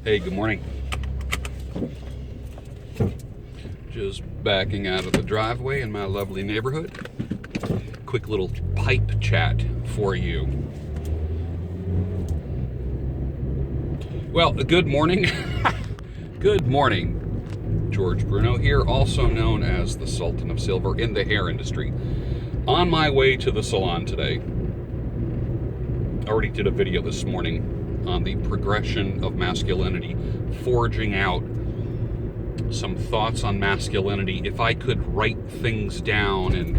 Hey, good morning. Just backing out of the driveway in my lovely neighborhood. Quick little pipe chat for you. Well, good morning. Good morning. George Bruno here, also known as the Sultan of Silver in the hair industry. On my way to the salon today. I already did a video this morning on the progression of masculinity, forging out some thoughts on masculinity. If I could write things down, and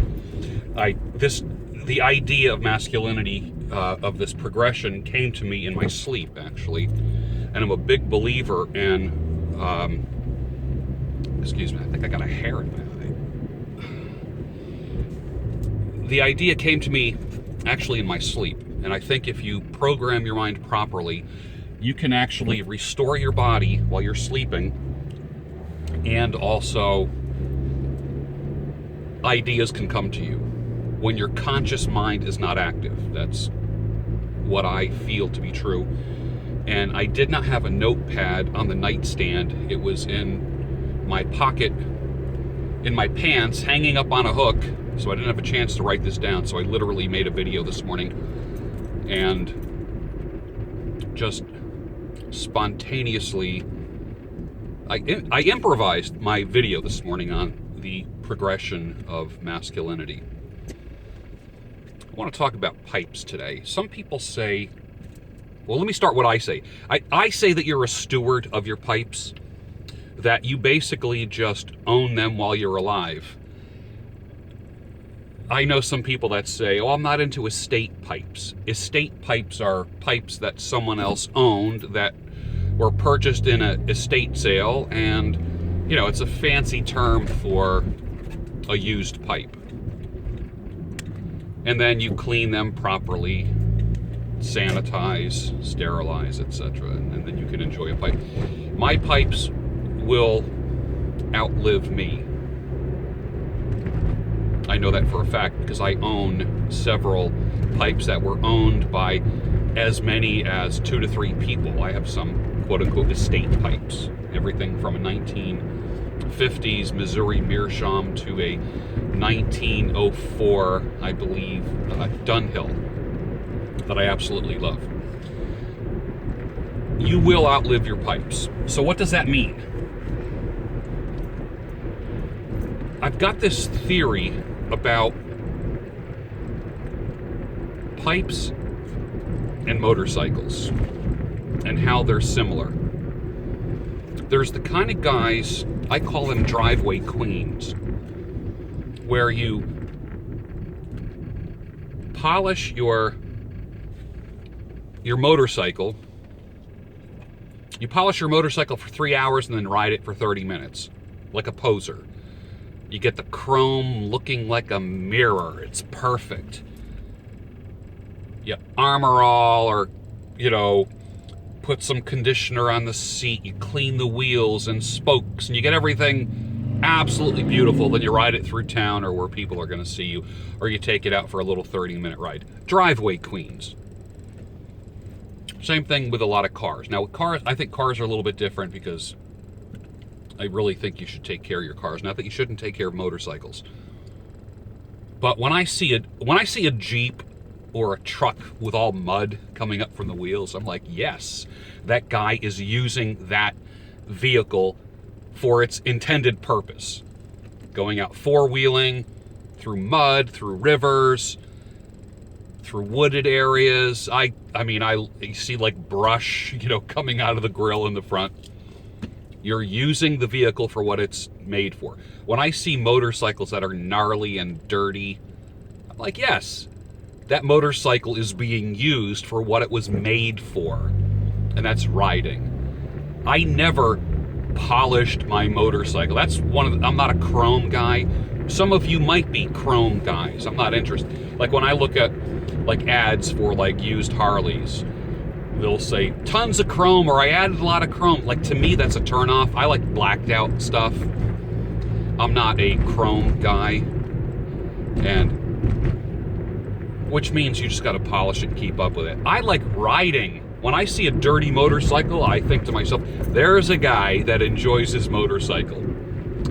the idea of masculinity, of this progression, came to me in my sleep, actually, and I'm a big believer in. Excuse me, I think I got a hair in my eye. The idea came to me actually in my sleep. And I think if you program your mind properly, you can actually restore your body while you're sleeping, and also ideas can come to you when your conscious mind is not active. That's what I feel to be true. And I did not have a notepad on the nightstand. It was in my pocket, in my pants, hanging up on a hook, so I didn't have a chance to write this down. So I literally made a video this morning and just spontaneously, I improvised my video this morning on the progression of masculinity. I want to talk about pipes today. Some people say, well, let me start what I say. I say that you're a steward of your pipes, that you basically just own them while you're alive. I know some people that say, oh, I'm not into estate pipes. Estate pipes are pipes that someone else owned that were purchased in an estate sale, and, you know, it's a fancy term for a used pipe. And then you clean them properly, sanitize, sterilize, etc., and then you can enjoy a pipe. My pipes will outlive me. I know that for a fact because I own several pipes that were owned by as many as 2 to 3 people. I have some quote-unquote estate pipes, everything from a 1950s Missouri meerschaum to a 1904, I believe, Dunhill that I absolutely love. You will outlive your pipes. So what does that mean? I've got this theory about pipes and motorcycles and how they're similar. There's the kind of guys, I call them driveway queens, where you polish your motorcycle. You polish your motorcycle for 3 hours and then ride it for 30 minutes, like a poser. You get the chrome looking like a mirror. It's perfect. You armor all, or, you know, put some conditioner on the seat. You clean the wheels and spokes, and you get everything absolutely beautiful. Then you ride it through town or where people are going to see you, or you take it out for a little 30-minute ride. Driveway queens. Same thing with a lot of cars. Now, with cars, I think cars are a little bit different because I really think you should take care of your cars. Not that you shouldn't take care of motorcycles. But when I see a Jeep or a truck with all mud coming up from the wheels, I'm like, yes, that guy is using that vehicle for its intended purpose. Going out four-wheeling through mud, through rivers, through wooded areas. I see like brush, you know, coming out of the grill in the front. You're using the vehicle for what it's made for. When I see motorcycles that are gnarly and dirty, I'm like, yes, that motorcycle is being used for what it was made for, and that's riding. I never polished my motorcycle. I'm not a chrome guy. Some of you might be chrome guys. I'm not interested. Like when I look at like ads for like used Harleys, they'll say tons of chrome, or I added a lot of chrome. Like, to me, that's a turnoff. I like blacked out stuff. I'm not a chrome guy, and which means you just got to polish it and keep up with it. I like riding When I see a dirty motorcycle, I think to myself, there's a guy that enjoys his motorcycle.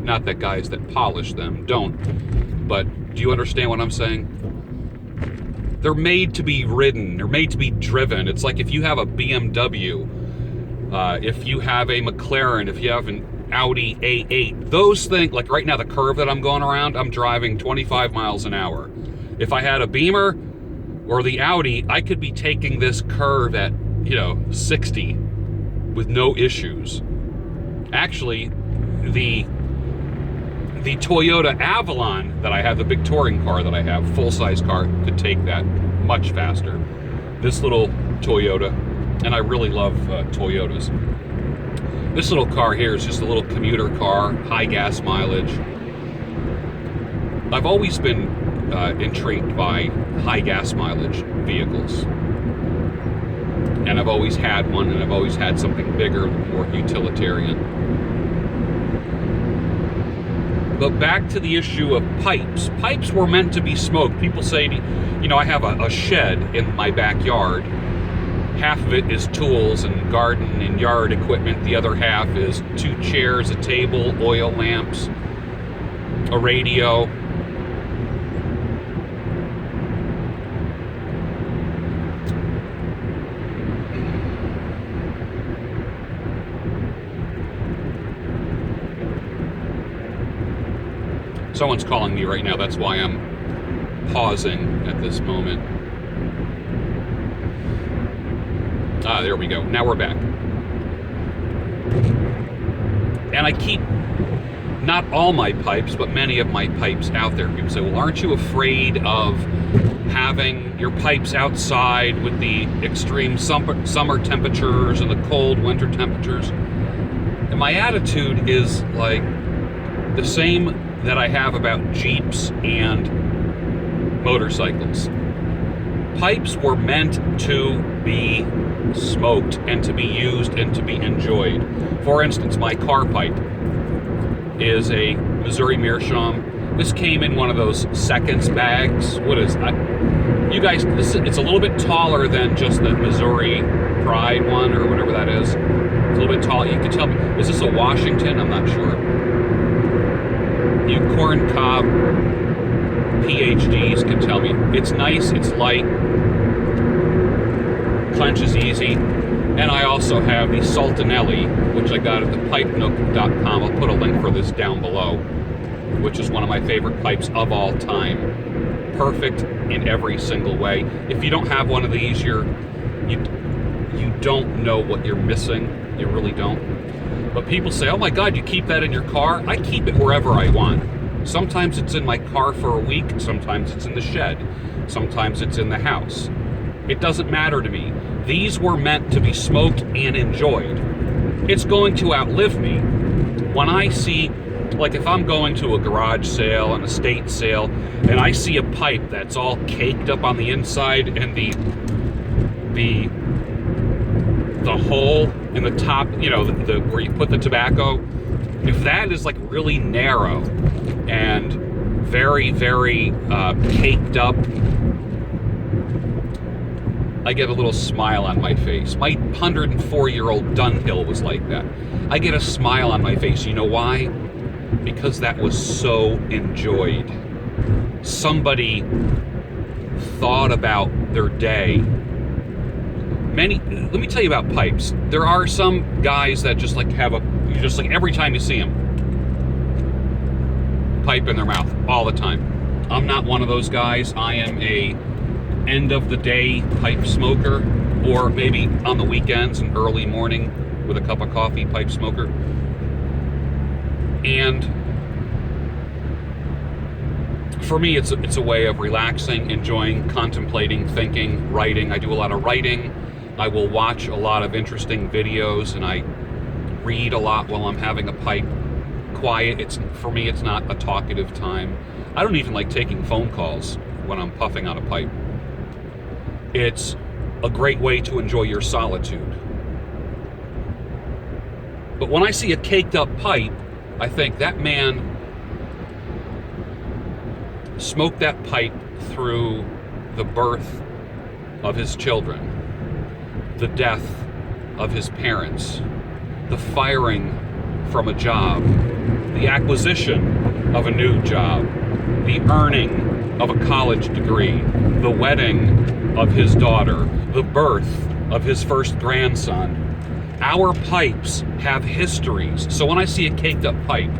Not that guys that polish them don't, but do you understand what I'm saying? They're made to be ridden. They're made to be driven. It's like if you have a BMW, if you have a McLaren, if you have an Audi A8, those things, like right now, the curve that I'm going around, I'm driving 25 miles an hour. If I had a Beamer or the Audi, I could be taking this curve at, 60 with no issues. Actually, the Toyota Avalon that I have, the big touring car that I have, full-size car, could take that much faster. This little Toyota, and I really love Toyotas. This little car here is just a little commuter car, high gas mileage. I've always been intrigued by high gas mileage vehicles. And I've always had one, and I've always had something bigger, more utilitarian. But back to the issue of pipes. Pipes were meant to be smoked. People say, I have a shed in my backyard. Half of it is tools and garden and yard equipment. The other half is 2 chairs, a table, oil lamps, a radio. Someone's calling me right now. That's why I'm pausing at this moment. There we go. Now we're back. And I keep not all my pipes, but many of my pipes out there. People say, well, aren't you afraid of having your pipes outside with the extreme summer temperatures and the cold winter temperatures? And my attitude is like the same that I have about Jeeps and motorcycles. Pipes were meant to be smoked and to be used and to be enjoyed. For instance, my car pipe is a Missouri Meerschaum. This came in one of those seconds bags. What is that? You guys, it's a little bit taller than just the Missouri Pride one or whatever that is. It's a little bit tall. You can tell me, is this a Washington? I'm not sure. You corn cob PhDs can tell me. It's nice, it's light, clenches easy. And I also have the Sultanelli, which I got at the pipenook.com. I'll put a link for this down below, which is one of my favorite pipes of all time. Perfect in every single way. If you don't have one of these, you don't know what you're missing. You really don't. But people say, oh my God, you keep that in your car? I keep it wherever I want. Sometimes it's in my car for a week. Sometimes it's in the shed. Sometimes it's in the house. It doesn't matter to me. These were meant to be smoked and enjoyed. It's going to outlive me. When I see, like if I'm going to a garage sale, an estate sale, and I see a pipe that's all caked up on the inside and the hole in the top, the where you put the tobacco, if that is like really narrow and very, very caked up, I get a little smile on my face. My 104-year-old Dunhill was like that. I get a smile on my face. You know why? Because that was so enjoyed. Somebody thought about their day. Let me tell you about pipes. There are some guys that just like every time you see them, pipe in their mouth all the time. I'm not one of those guys. I am a end of the day pipe smoker, or maybe on the weekends and early morning with a cup of coffee pipe smoker. And for me, it's a way of relaxing, enjoying, contemplating, thinking, writing. I do a lot of writing. I will watch a lot of interesting videos, and I read a lot while I'm having a pipe. Quiet. For me, it's not a talkative time. I don't even like taking phone calls when I'm puffing on a pipe. It's a great way to enjoy your solitude. But when I see a caked up pipe, I think that man smoked that pipe through the birth of his children, the death of his parents, the firing from a job, the acquisition of a new job, the earning of a college degree, the wedding of his daughter, the birth of his first grandson. Our pipes have histories. So when I see a caked up pipe,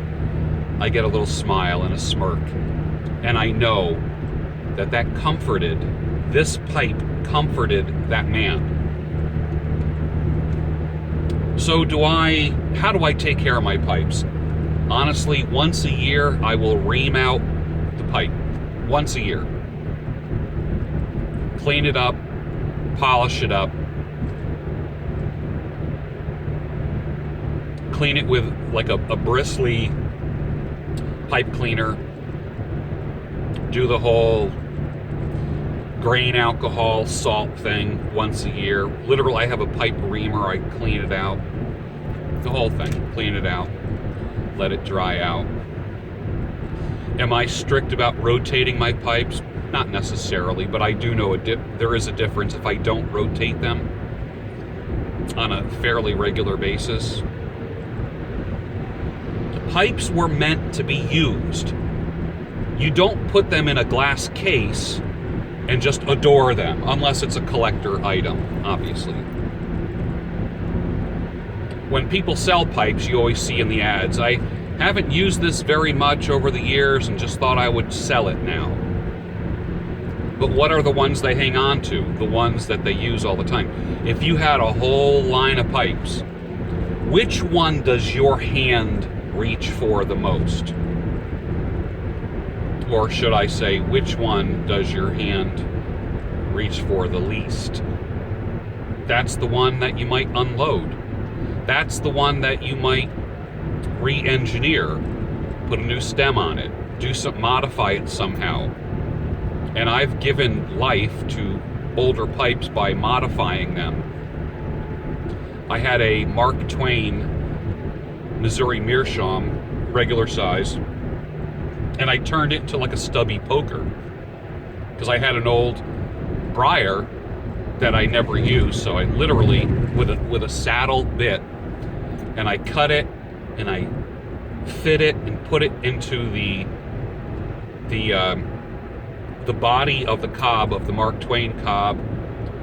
I get a little smile and a smirk. And I know that this pipe comforted that man. So how do I take care of my pipes? Honestly, once a year, I will ream out the pipe. Once a year. Clean it up, polish it up, clean it with like a bristly pipe cleaner, do the whole grain alcohol salt thing once a year. Literally, I have a pipe reamer, I clean it out, the whole thing, clean it out, let it dry out. Am I strict about rotating my pipes? Not necessarily, but I do know there is a difference if I don't rotate them on a fairly regular basis. Pipes were meant to be used. You don't put them in a glass case and just adore them, unless it's a collector item, obviously. When people sell pipes, you always see in the ads, I haven't used this very much over the years and just thought I would sell it now. But what are the ones they hang on to? The ones that they use all the time. If you had a whole line of pipes, which one does your hand reach for the most? Or should I say, which one does your hand reach for the least? That's the one that you might unload. That's the one that you might re-engineer, put a new stem on it, modify it somehow. And I've given life to older pipes by modifying them. I had a Mark Twain Missouri Meerschaum, regular size, and I turned it into like a stubby poker because I had an old briar that I never used. So I literally, with a saddle bit, and I cut it and I fit it and put it into the body of the cob, of the Mark Twain cob,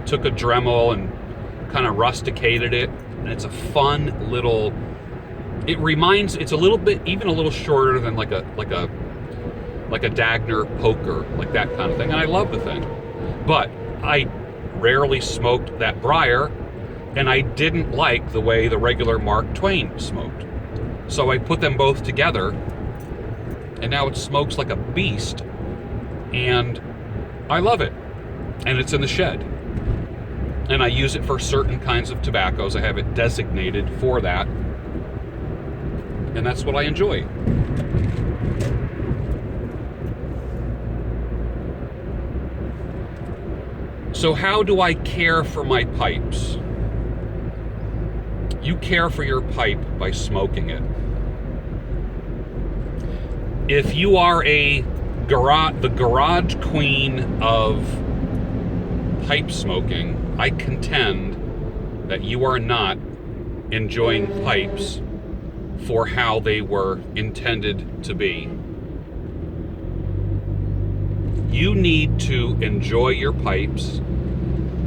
took a Dremel and kind of rusticated it, and it's a fun little, it's a little bit, even a little shorter than like a Dagner poker, like that kind of thing. And I love the thing. But I rarely smoked that briar, and I didn't like the way the regular Mark Twain smoked. So I put them both together, and now it smokes like a beast. And I love it. And it's in the shed. And I use it for certain kinds of tobaccos. I have it designated for that. And that's what I enjoy. So how do I care for my pipes? You care for your pipe by smoking it. If you are the garage queen of pipe smoking, I contend that you are not enjoying pipes for how they were intended to be. You need to enjoy your pipes.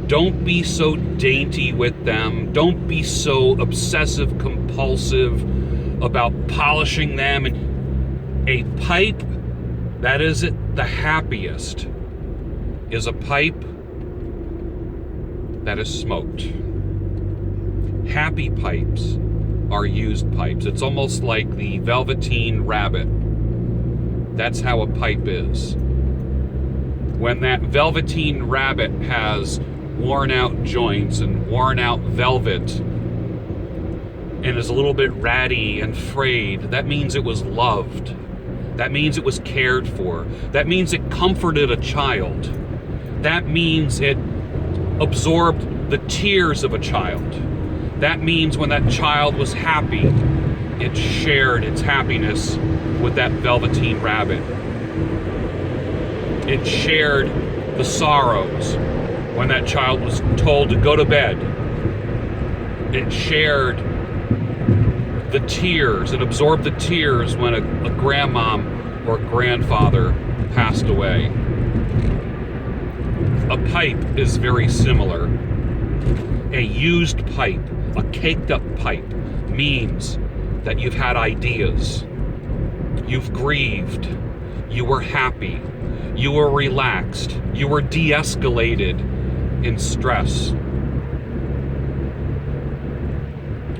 Don't be so dainty with them. Don't be so obsessive compulsive about polishing them. And a pipe that is the happiest is a pipe that is smoked. Happy pipes are used pipes. It's almost like the Velveteen Rabbit. That's how a pipe is. When that Velveteen Rabbit has worn out joints and worn out velvet and is a little bit ratty and frayed, that means it was loved. That means it was cared for. That means it comforted a child. That means it absorbed the tears of a child. That means when that child was happy, it shared its happiness with that Velveteen Rabbit. It shared the sorrows when that child was told to go to bed It shared the tears. It absorbed the tears when a grandmom or grandfather passed away. A pipe is very similar. A used pipe, a caked up pipe, means that you've had ideas. You've grieved. You were happy. You were relaxed. You were de-escalated in stress.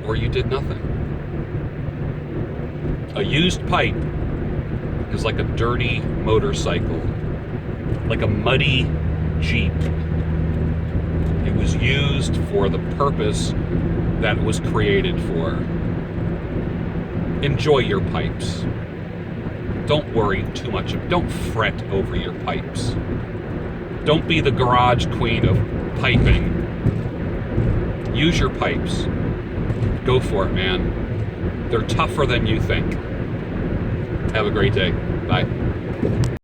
Or you did nothing. A used pipe is like a dirty motorcycle, like a muddy Jeep. It was used for the purpose that it was created for. Enjoy your pipes. Don't worry too much. Don't fret over your pipes. Don't be the garage queen of piping. Use your pipes. Go for it, man. They're tougher than you think. Have a great day. Bye.